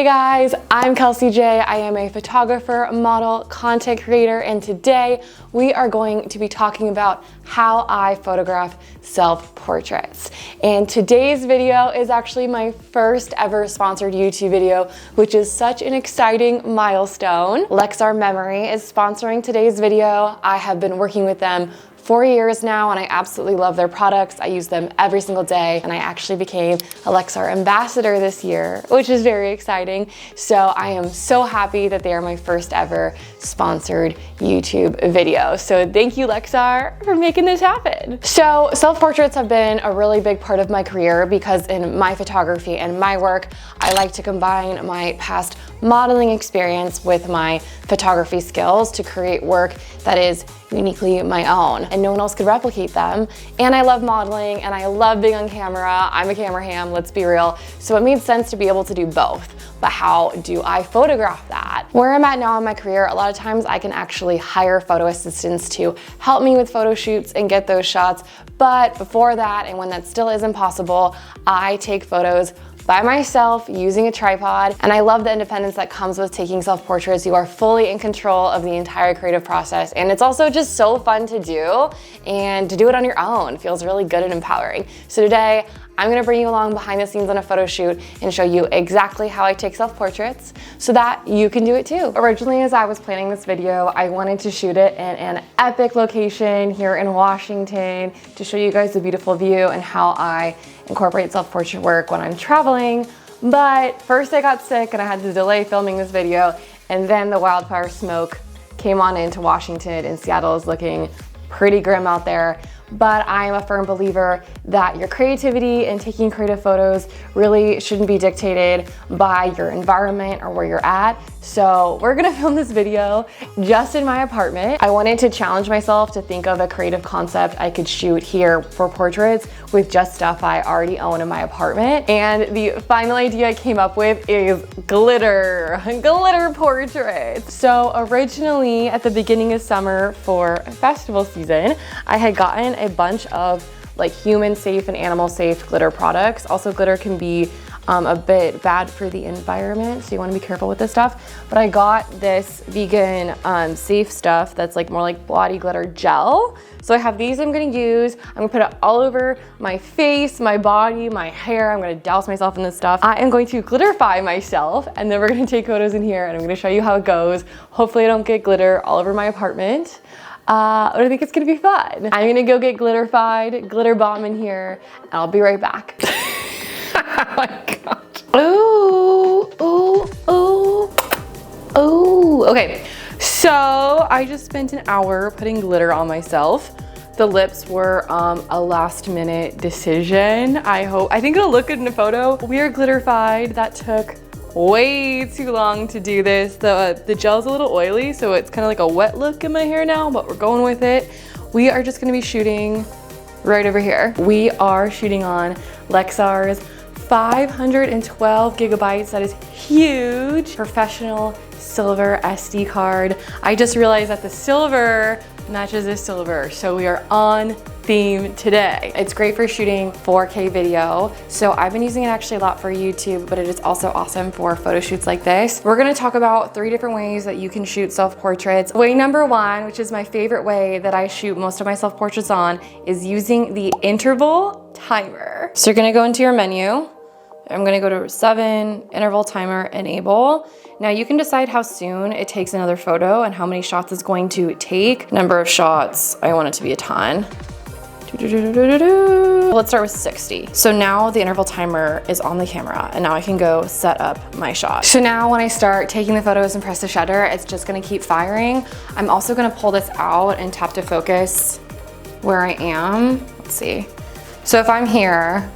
guys, I'm Kelsey J. I am a photographer, model, content creator, and today we are going to be talking about how I photograph self-portraits. And today's video is actually my first ever sponsored YouTube video, which is such an exciting milestone. Lexar Memory is sponsoring today's video. I have been working with them 4 years now, and I absolutely love their products. I use them every single day, and I actually became a Lexar ambassador this year, which is very exciting. So I am so happy that they are my first ever sponsored YouTube video. So thank you, Lexar, for making this happen. So self-portraits have been a really big part of my career because in my photography and my work, I like to combine my past modeling experience with my photography skills to create work that is uniquely my own and no one else could replicate them. And I love modeling and I love being on camera. I'm a camera ham, let's be real. So it made sense to be able to do both. But how do I photograph that? Where I'm at now in my career, a lot of times I can actually hire photo assistants to help me with photo shoots and get those shots. But before that, and when that still isn't possible, I take photos by myself using a tripod, and I love the independence that comes with taking self-portraits. You are fully in control of the entire creative process, and it's also just so fun to do, and to do it on your own feels really good and empowering. So today, I'm gonna bring you along behind the scenes on a photo shoot and show you exactly how I take self-portraits so that you can do it too. Originally, as I was planning this video, I wanted to shoot it in an epic location here in Washington to show you guys the beautiful view and how I incorporate self-portrait work when I'm traveling. But first I got sick and I had to delay filming this video, and then the wildfire smoke came on into Washington, and Seattle is looking pretty grim out there. But I am a firm believer that your creativity and taking creative photos really shouldn't be dictated by your environment or where you're at. So we're gonna film this video just in my apartment. I wanted to challenge myself to think of a creative concept I could shoot here for portraits with just stuff I already own in my apartment. And the final idea I came up with is glitter portraits. So originally at the beginning of summer for festival season, I had gotten a bunch of like human safe and animal safe glitter products. Also, glitter can be a bit bad for the environment, so you want to be careful with this stuff. But I got this vegan safe stuff that's like more like body glitter gel. So I have these I'm gonna use. I'm gonna put it all over my face, my body, my hair. I'm gonna douse myself in this stuff. I am going to glitterify myself, and then we're gonna take photos in here and I'm gonna show you how it goes. Hopefully I don't get glitter all over my apartment. But I think it's gonna be fun. I'm gonna go get glitterified, glitter bomb in here, and I'll be right back. Oh my God. Ooh, ooh, ooh, ooh. Okay, so I just spent an hour putting glitter on myself. The lips were a last minute decision. I think it'll look good in a photo. We are glitterified. That took way too long to do this. The gel's a little oily, so it's kind of like a wet look in my hair now, but we're going with it. We are just gonna be shooting right over here. We are shooting on Lexar's 512 gigabytes. That is huge. Professional silver SD card. I just realized that the silver matches this silver, so we are on theme today. It's great for shooting 4K video. So I've been using it actually a lot for YouTube, but it is also awesome for photo shoots like this. We're gonna talk about 3 different ways that you can shoot self-portraits. Way number 1, which is my favorite way that I shoot most of my self-portraits on, is using the interval timer. So you're gonna go into your menu. I'm gonna go to 7, interval timer, enable. Now you can decide how soon it takes another photo and how many shots it's going to take. Number of shots, I want it to be a ton. Let's start with 60. So now the interval timer is on the camera, and now I can go set up my shot. So now when I start taking the photos and press the shutter, it's just gonna keep firing. I'm also gonna pull this out and tap to focus where I am. Let's see. So if I'm here,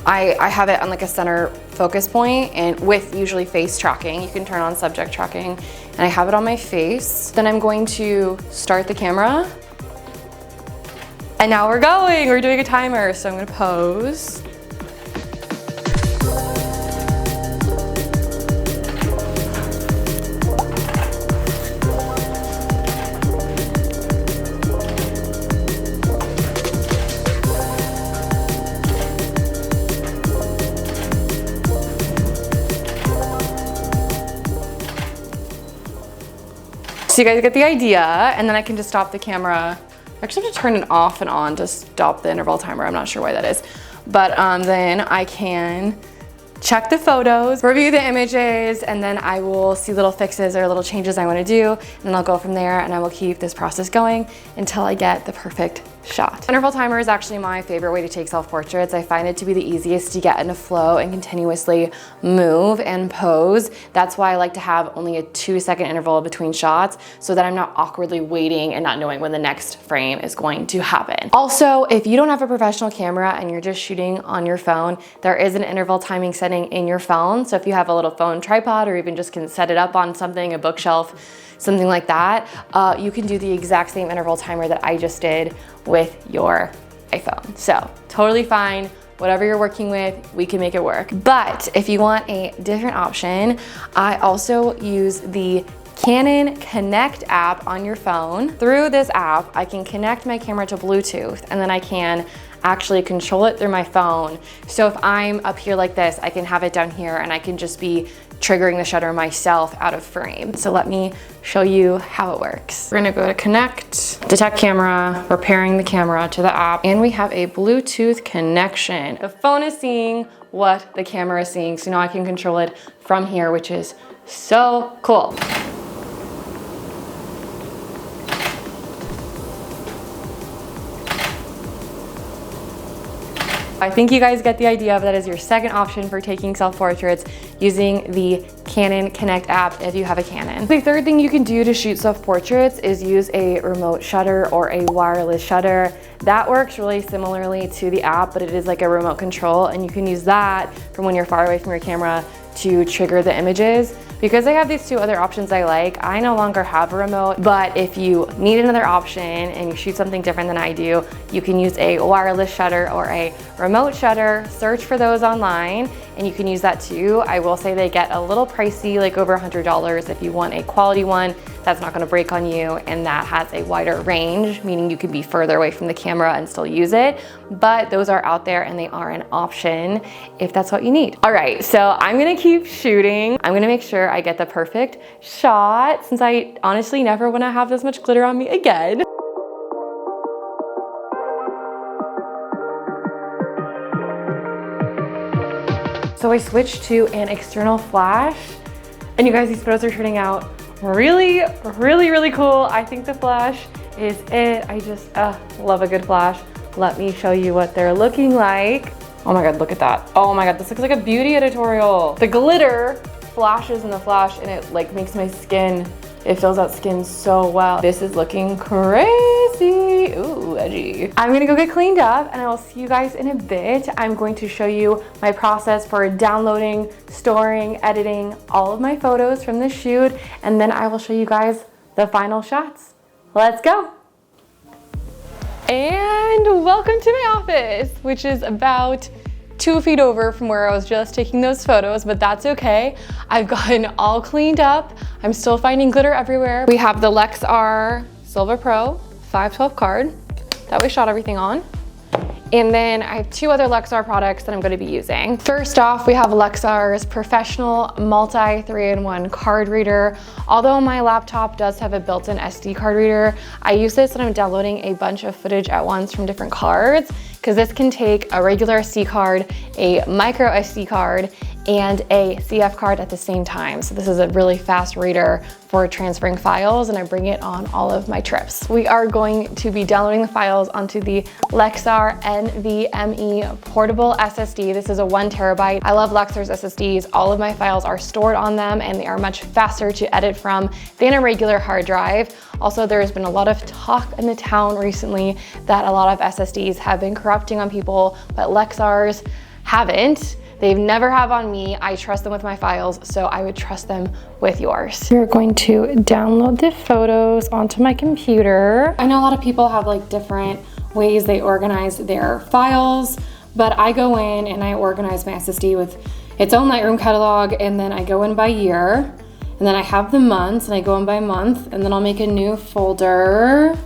I have it on like a center focus point, and with usually face tracking, you can turn on subject tracking, and I have it on my face. Then I'm going to start the camera. And now we're going, we're doing a timer. So I'm gonna pose. So you guys get the idea, and then I can just stop the camera. I actually have to turn it off and on to stop the interval timer. I'm not sure why that is. But then I can check the photos, review the images, and then I will see little fixes or little changes I want to do, and then I'll go from there, and I will keep this process going until I get the perfect shot. Interval timer is actually my favorite way to take self-portraits. I find it to be the easiest to get in a flow and continuously move and pose. That's why I like to have only a 2-second interval between shots so that I'm not awkwardly waiting and not knowing when the next frame is going to happen. Also, if you don't have a professional camera and you're just shooting on your phone, there is an interval timing setting in your phone. So if you have a little phone tripod or even just can set it up on something, a bookshelf, something like that, you can do the exact same interval timer that I just did with your iPhone. So totally fine, whatever you're working with, we can make it work. But if you want a different option, I also use the Canon Connect app on your phone. Through this app, I can connect my camera to Bluetooth, and then I can actually control it through my phone. So if I'm up here like this, I can have it down here and I can just be triggering the shutter myself out of frame. So let me show you how it works. We're gonna go to Connect, Detect Camera, we're pairing the camera to the app, and we have a Bluetooth connection. The phone is seeing what the camera is seeing, so now I can control it from here, which is so cool. I think you guys get the idea of that is your second option for taking self-portraits using the Canon Connect app if you have a Canon. The third thing you can do to shoot self-portraits is use a remote shutter or a wireless shutter. That works really similarly to the app, but it is like a remote control, and you can use that from when you're far away from your camera to trigger the images. Because I have these two other options I like, I no longer have a remote, but if you need another option and you shoot something different than I do, you can use a wireless shutter or a remote shutter. Search for those online and you can use that too. I will say they get a little pricey, like over $100 if you want a quality one that's not gonna break on you and that has a wider range, meaning you can be further away from the camera and still use it. But those are out there and they are an option if that's what you need. All right, so I'm gonna keep shooting. I'm gonna make sure I get the perfect shot since I honestly never wanna have this much glitter on me again. So I switched to an external flash, and you guys, these photos are turning out really, really cool. I think the flash is it. I just love a good flash. Let me show you what they're looking like. Oh my God, look at that. Oh my God, this looks like a beauty editorial. The glitter flashes in the flash and it like makes my skin, it fills out skin so well. This is looking crazy. Ooh, edgy. I'm gonna go get cleaned up and I will see you guys in a bit. I'm going to show you my process for downloading, storing, editing all of my photos from the shoot, and then I will show you guys the final shots. Let's go. And welcome to my office, which is about 2 feet over from where I was just taking those photos, but that's okay. I've gotten all cleaned up. I'm still finding glitter everywhere. We have the Lexar Silver Pro 512 card that we shot everything on. And then I have 2 other Lexar products that I'm going to be using. First off, we have Lexar's Professional Multi 3-in-1 card reader. Although my laptop does have a built-in SD card reader, I use this when I'm downloading a bunch of footage at once from different cards, because this can take a regular SD card, a micro SD card, and a CF card at the same time. So this is a really fast reader for transferring files, and I bring it on all of my trips. We are going to be downloading the files onto the Lexar NVMe portable SSD. This is a 1 terabyte. I love Lexar's SSDs. All of my files are stored on them and they are much faster to edit from than a regular hard drive. Also, there's been a lot of talk in the town recently that a lot of SSDs have been corrupting on people, but Lexar's haven't. They've never have on me. I trust them with my files, so I would trust them with yours. We're going to download the photos onto my computer. I know a lot of people have like different ways they organize their files, but I go in and I organize my SSD with its own Lightroom catalog, and then I go in by year, and then I have the months, and I go in by month, and then I'll make a new folder.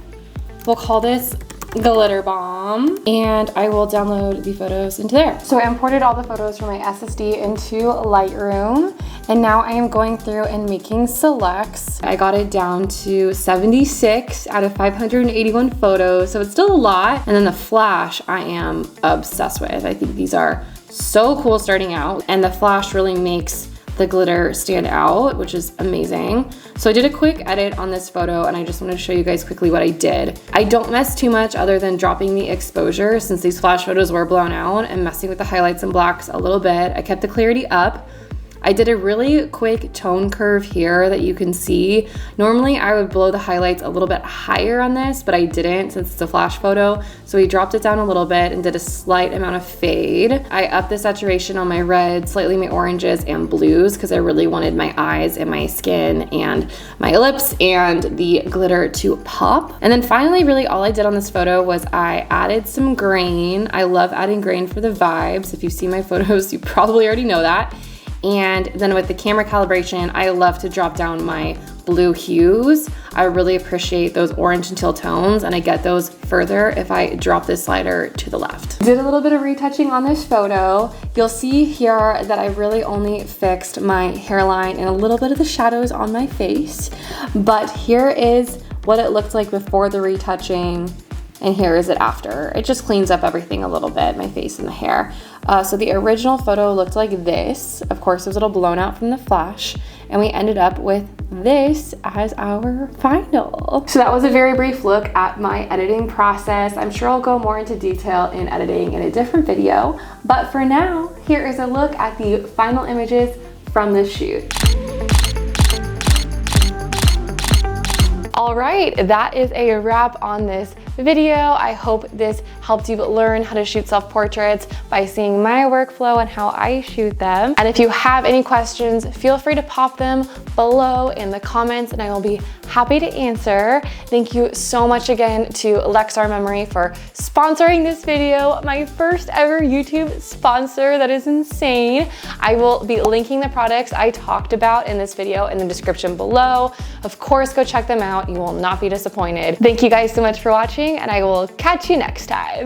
We'll call this glitter bomb, and I will download the photos into there. So I imported all the photos from my SSD into Lightroom, and now I am going through and making selects. I got it down to 76 out of 581 photos, so it's still a lot. And then the flash I am obsessed with. I think these are so cool starting out, and the flash really makes the glitter stand out, which is amazing. So I did a quick edit on this photo, and I just wanted to show you guys quickly what I did. I don't mess too much other than dropping the exposure since these flash photos were blown out, and messing with the highlights and blacks a little bit. I kept the clarity up. I did a really quick tone curve here that you can see. Normally I would blow the highlights a little bit higher on this, but I didn't since it's a flash photo. So we dropped it down a little bit and did a slight amount of fade. I upped the saturation on my reds, slightly my oranges and blues, because I really wanted my eyes and my skin and my lips and the glitter to pop. And then finally, really all I did on this photo was I added some grain. I love adding grain for the vibes. If you see my photos, you probably already know that. And then with the camera calibration, I love to drop down my blue hues. I really appreciate those orange and teal tones, and I get those further if I drop this slider to the left. Did a little bit of retouching on this photo. You'll see here that I really only fixed my hairline and a little bit of the shadows on my face. But here is what it looked like before the retouching, and here is it after. It just cleans up everything a little bit, my face and the hair. So the original photo looked like this. Of course, it was a little blown out from the flash, and we ended up with this as our final. So that was a very brief look at my editing process. I'm sure I'll go more into detail in editing in a different video, but for now, here is a look at the final images from this shoot. All right, that is a wrap on this video. I hope this helped you learn how to shoot self-portraits by seeing my workflow and how I shoot them. And if you have any questions, feel free to pop them below in the comments and I will be happy to answer. Thank you so much again to Lexar Memory for sponsoring this video, my first ever YouTube sponsor. That is insane. I will be linking the products I talked about in this video in the description below. Of course, go check them out. You will not be disappointed. Thank you guys so much for watching, and I will catch you next time.